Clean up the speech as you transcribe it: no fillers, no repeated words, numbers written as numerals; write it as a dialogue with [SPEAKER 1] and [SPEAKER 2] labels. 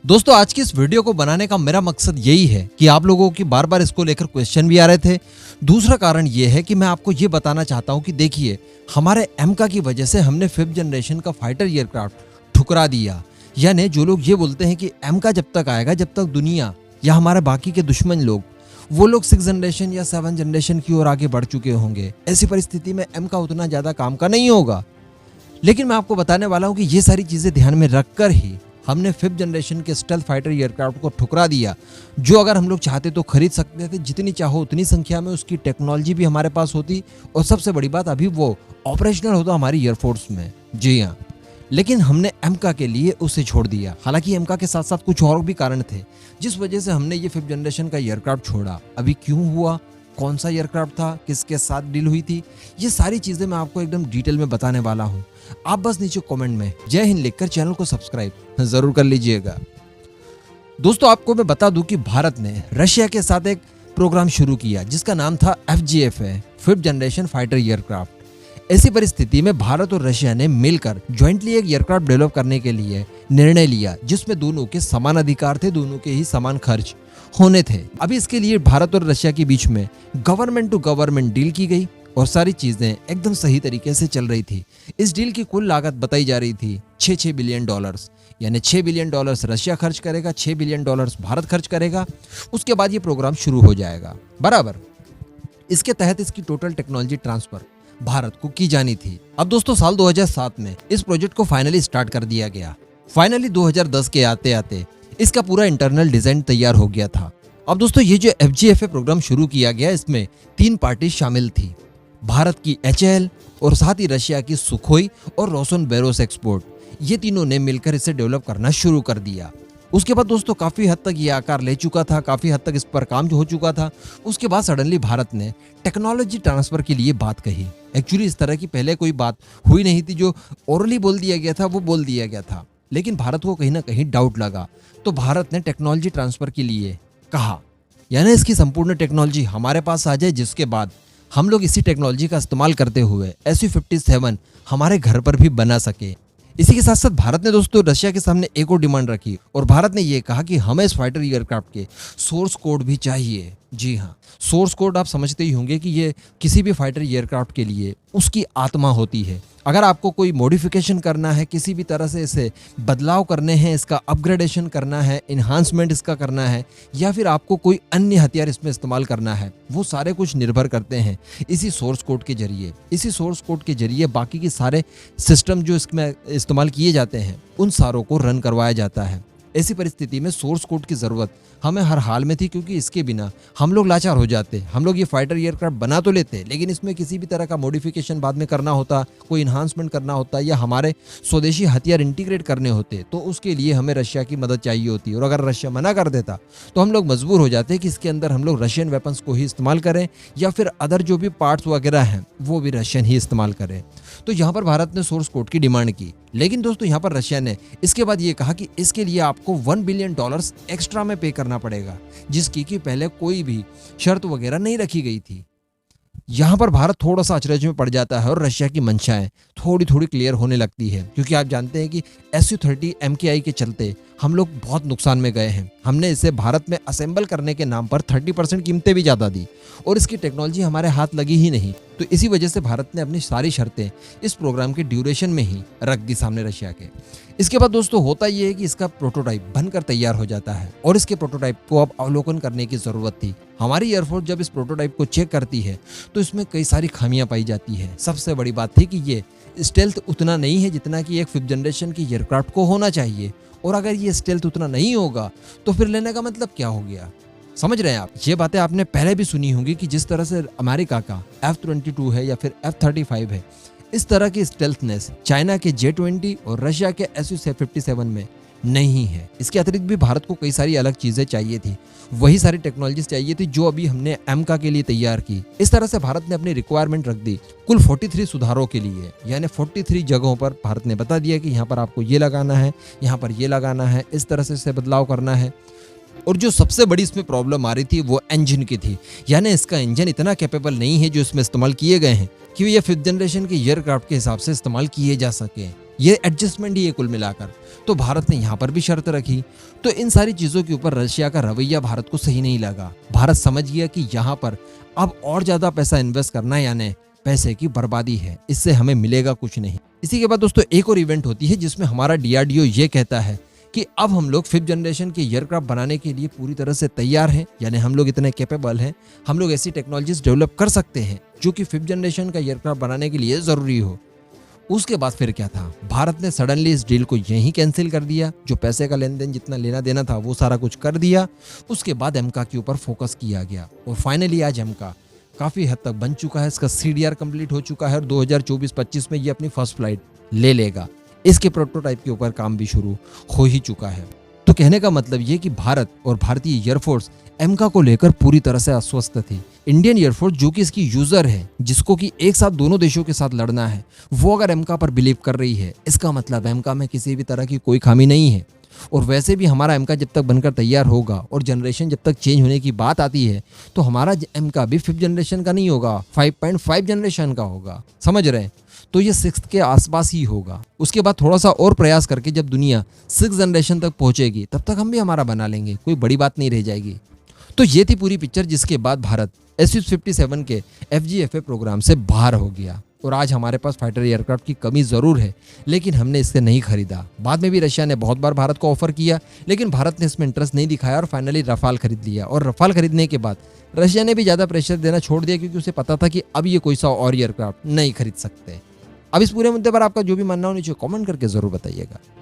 [SPEAKER 1] दोस्तों आज की इस वीडियो को बनाने का मेरा मकसद यही है कि आप लोगों की बार बार इसको लेकर क्वेश्चन भी आ रहे थे। दूसरा कारण ये है कि मैं आपको ये बताना चाहता हूँ कि देखिए हमारे एमका की वजह से हमने 5th जनरेशन का फाइटर एयरक्राफ्ट ठुकरा दिया। यानी जो लोग ये बोलते हैं कि एमका जब तक आएगा जब तक दुनिया या हमारे बाकी के दुश्मन लोग वो लोग 6th जनरेशन या 7th जनरेशन की ओर आगे बढ़ चुके होंगे, ऐसी परिस्थिति में एमका उतना ज्यादा काम का नहीं होगा। लेकिन मैं आपको बताने वाला हूँ कि ये सारी चीजें ध्यान में रखकर ही हमने 5th जनरेशन के स्टेल्थ फाइटर एयरक्राफ्ट को ठुकरा दिया, जो अगर हम लोग चाहते तो खरीद सकते थे, जितनी चाहो उतनी संख्या में उसकी टेक्नोलॉजी भी हमारे पास होती और सबसे बड़ी बात अभी वो ऑपरेशनल होता हमारी एयरफोर्स में। जी हाँ, लेकिन हमने एमका के लिए उसे छोड़ दिया। हालांकि एमका के साथ साथ कुछ और भी कारण थे जिस वजह से हमने ये 5th जनरेशन का एयरक्राफ्ट छोड़ा। अभी क्यों हुआ, कौन सा एयरक्राफ्ट था, किसके साथ डील हुई थी, ये सारी चीजें मैं आपको एकदम डिटेल में बताने वाला हूँ। आप बस नीचे कमेंट में जय हिंद लिखकर चैनल को सब्सक्राइब जरूर कर लीजिएगा। दोस्तों आपको मैं बता दूं कि भारत ने रशिया के साथ एक प्रोग्राम शुरू किया जिसका नाम था FJFA 5th generation fighter aircraft. ऐसी परिस्थिति में भारत और रशिया ने मिलकर ज्वाइंटली एक एयरक्राफ्ट डेवलप करने के लिए निर्णय लिया जिसमें दोनों के समान अधिकार थे, दोनों के ही समान खर्च होने थे। अभी इसके लिए भारत और रशिया के बीच में गवर्नमेंट टू गवर्नमेंट डील की गई और सारी चीजें एकदम सही तरीके से चल रही थी। इस डील की कुल लागत बताई जा रही थी 6 बिलियन डॉलर्स, यानी 6 बिलियन डॉलर्स रशिया खर्च करेगा, 6 बिलियन डॉलर्स भारत खर्च करेगा। उसके बाद ये प्रोग्राम शुरू हो जाएगा बराबर। इसके तहत इसकी टोटल टेक्नोलॉजी ट्रांसफर भारत को की जानी थी। अब दोस्तों साल 2007 में इस प्रोजेक्ट को फाइनली स्टार्ट कर दिया गया। फाइनली 2010 के आते आते इसका पूरा इंटरनल डिजाइन तैयार हो गया था। अब दोस्तों ये जो FJFA प्रोग्राम शुरू किया गया इसमें 3 पार्टी शामिल थी, भारत की HAL और साथ ही रशिया की सुखोई और रोसन बेरोस एक्सपोर्ट। ये तीनों ने मिलकर इसे डेवलप करना शुरू कर दिया। उसके बाद दोस्तों काफी हद तक ये आकार ले चुका था, काफी हद तक इस पर काम हो चुका था। उसके बाद सडनली भारत ने टेक्नोलॉजी ट्रांसफर के लिए बात कही। एक्चुअली इस तरह की पहले कोई बात हुई नहीं थी, जो ओरली बोल दिया गया था वो बोल दिया गया था, लेकिन भारत को कहीं ना कहीं डाउट लगा तो भारत ने टेक्नोलॉजी ट्रांसफर के लिए कहा, यानी इसकी संपूर्ण टेक्नोलॉजी हमारे पास आ जाए जिसके बाद हम लोग इसी टेक्नोलॉजी का इस्तेमाल करते हुए Su-57 हमारे घर पर भी बना सके। इसी के साथ साथ भारत ने दोस्तों रशिया के सामने एक और डिमांड रखी और भारत ने ये कहा कि हमें इस फाइटर एयरक्राफ्ट के सोर्स कोड भी चाहिए। जी हाँ, सोर्स कोड आप समझते ही होंगे कि ये किसी भी फाइटर एयरक्राफ्ट के लिए उसकी आत्मा होती है। अगर आपको कोई मॉडिफिकेशन करना है, किसी भी तरह से इसे बदलाव करने हैं, इसका अपग्रेडेशन करना है, इन्हांसमेंट इसका करना है, या फिर आपको कोई अन्य हथियार इसमें इस्तेमाल करना है, वो सारे कुछ निर्भर करते हैं इसी सोर्स कोड के जरिए। इसी सोर्स कोड के जरिए बाकी के सारे सिस्टम जो इसमें इस्तेमाल किए जाते हैं उन सारों को रन करवाया जाता है। ऐसी परिस्थिति में सोर्स कोड की ज़रूरत हमें हर हाल में थी, क्योंकि इसके बिना हम लोग लाचार हो जाते। हम लोग ये फाइटर एयरक्राफ्ट बना तो लेते, लेकिन इसमें किसी भी तरह का मॉडिफिकेशन बाद में करना होता, कोई इन्हांसमेंट करना होता या हमारे स्वदेशी हथियार इंटीग्रेट करने होते तो उसके लिए हमें रशिया की मदद चाहिए होती। और अगर रशिया मना कर देता तो हम लोग मजबूर हो जाते कि इसके अंदर हम लोग रशियन वेपन्स को ही इस्तेमाल करें या फिर अदर जो भी पार्ट्स वगैरह हैं वो भी रशियन ही इस्तेमाल करें। तो यहाँ पर भारत ने सोर्स कोड की डिमांड की, लेकिन दोस्तों यहाँ पर रशिया ने इसके बाद ये कहा कि इसके लिए आपको 1 बिलियन डॉलर्स एक्स्ट्रा में पे करना पड़ेगा, जिसकी कि पहले कोई भी शर्त वगैरह नहीं रखी गई थी। यहाँ पर भारत थोड़ा सा अचरज में पड़ जाता है और रशिया की मंशाएं थोड़ी थोड़ी क्लियर होने लगती है, क्योंकि आप जानते हैं कि Su-30 MKI के चलते हम लोग बहुत नुकसान में गए हैं। हमने इसे भारत में असेंबल करने के नाम पर 30% कीमतें भी ज़्यादा दी और इसकी टेक्नोलॉजी हमारे हाथ लगी ही नहीं। तो इसी वजह से भारत ने अपनी सारी शर्तें इस प्रोग्राम के ड्यूरेशन में ही रख दी सामने रशिया के। इसके बाद दोस्तों होता ये है कि इसका प्रोटोटाइप बनकर तैयार हो जाता है और इसके प्रोटोटाइप को अब अवलोकन करने की ज़रूरत थी। हमारी एयरफोर्स जब इस प्रोटोटाइप को चेक करती है तो इसमें कई सारी खामियां पाई जाती है। सबसे बड़ी बात थी कि ये स्टेल्थ उतना नहीं है जितना कि एक 5th जनरेशन की एयरक्राफ्ट को होना चाहिए, और अगर ये स्टेल्थ उतना नहीं होगा तो फिर लेने का मतलब क्या हो गया, समझ रहे हैं आप। ये बातें आपने पहले भी सुनी होंगी कि जिस तरह से अमेरिका का F-22 है या फिर F-35 है, इस तरह की स्टेल्थनेस चाइना के J-20 और रशिया के Su-57 में नहीं है। इसके अतिरिक्त भी भारत को कई सारी अलग चीजें चाहिए थी, वही सारी टेक्नोलॉजीज चाहिए थी जो अभी हमने एमका के लिए तैयार की। इस तरह से भारत ने अपनी रिक्वायरमेंट रख दी कुल 43 सुधारों के लिए, यानी 43 जगहों पर भारत ने बता दिया कि यहाँ पर आपको ये लगाना है, यहाँ पर ये लगाना है, इस तरह से इसे बदलाव करना है। और जो सबसे बड़ी इसमें प्रॉब्लम आ रही थी वो इंजन की थी, यानी इसका इंजन इतना कैपेबल नहीं है जो इसमें इस्तेमाल किए गए हैं कि ये 5th जनरेशन के एयरक्राफ्ट के हिसाब से इस्तेमाल किए जा सके। ये एडजस्टमेंट ही है कुल मिलाकर। तो भारत ने यहाँ पर भी शर्त रखी। तो इन सारी चीजों के ऊपर रशिया का रवैया भारत को सही नहीं लगा। भारत समझ गया कि यहाँ पर अब और ज्यादा पैसा इन्वेस्ट करना यानी पैसे की बर्बादी है, इससे हमें मिलेगा कुछ नहीं। इसी के बाद दोस्तों एक और इवेंट होती है जिसमें हमारा डीआरडीओ ये कहता है कि अब हम लोग 5th जनरेशन के एयरक्राफ्ट बनाने के लिए पूरी तरह से तैयार हैं, यानी हम लोग इतने कैपेबल हैं, हम लोग ऐसी टेक्नोलॉजीज डेवलप कर सकते हैं जो कि 5th जनरेशन का एयरक्राफ्ट बनाने के लिए जरूरी हो। उसके बाद फिर क्या था, भारत ने सडनली इस डील को यहीं कैंसिल कर दिया। जो पैसे का लेन देन जितना लेना देना था वो सारा कुछ कर दिया। उसके बाद एमका के ऊपर फोकस किया गया और फाइनली आज एमका काफी हद तक बन चुका है। इसका सीडीआर कंप्लीट हो चुका है और 2024-25 में ये अपनी फर्स्ट फ्लाइट ले लेगा। इसके प्रोटोटाइप के ऊपर काम भी शुरू हो ही चुका है। तो कहने का मतलब ये कि भारत और भारतीय एयरफोर्स एमका को लेकर पूरी तरह से आश्वस्त थी। इंडियन एयरफोर्स जो कि इसकी यूजर है, जिसको कि एक साथ दोनों देशों के साथ लड़ना है, वो अगर एमका पर बिलीव कर रही है, इसका मतलब एमका में किसी भी तरह की कोई खामी नहीं है। और वैसे भी हमारा एमका जब तक बनकर तैयार होगा और जनरेशन जब तक चेंज होने की बात आती है तो हमारा एमका भी 5th जनरेशन का नहीं होगा, 5.5 जनरेशन का होगा, समझ रहे हैं। तो ये 6th के आसपास ही होगा। उसके बाद थोड़ा सा और प्रयास करके जब दुनिया 6th जनरेशन तक पहुंचेगी तब तक हम भी हमारा बना लेंगे, कोई बड़ी बात नहीं रह जाएगी। तो ये थी पूरी पिक्चर, जिसके बाद भारत SU-57 के FGFA प्रोग्राम से बाहर हो गया। और आज हमारे पास फाइटर एयरक्राफ्ट की कमी जरूर है, लेकिन हमने इससे नहीं खरीदा। बाद में भी रशिया ने बहुत बार भारत को ऑफर किया, लेकिन भारत ने इसमें इंटरेस्ट नहीं दिखाया और फाइनली रफाल खरीद लिया। और रफाल खरीदने के बाद रशिया ने भी ज्यादा प्रेशर देना छोड़ दिया, क्योंकि उसे पता था कि अब ये कोई सा और एयरक्राफ्ट नहीं खरीद सकते। अब इस पूरे मुद्दे पर आपका जो भी मानना हो नीचे कमेंट करके जरूर बताइएगा।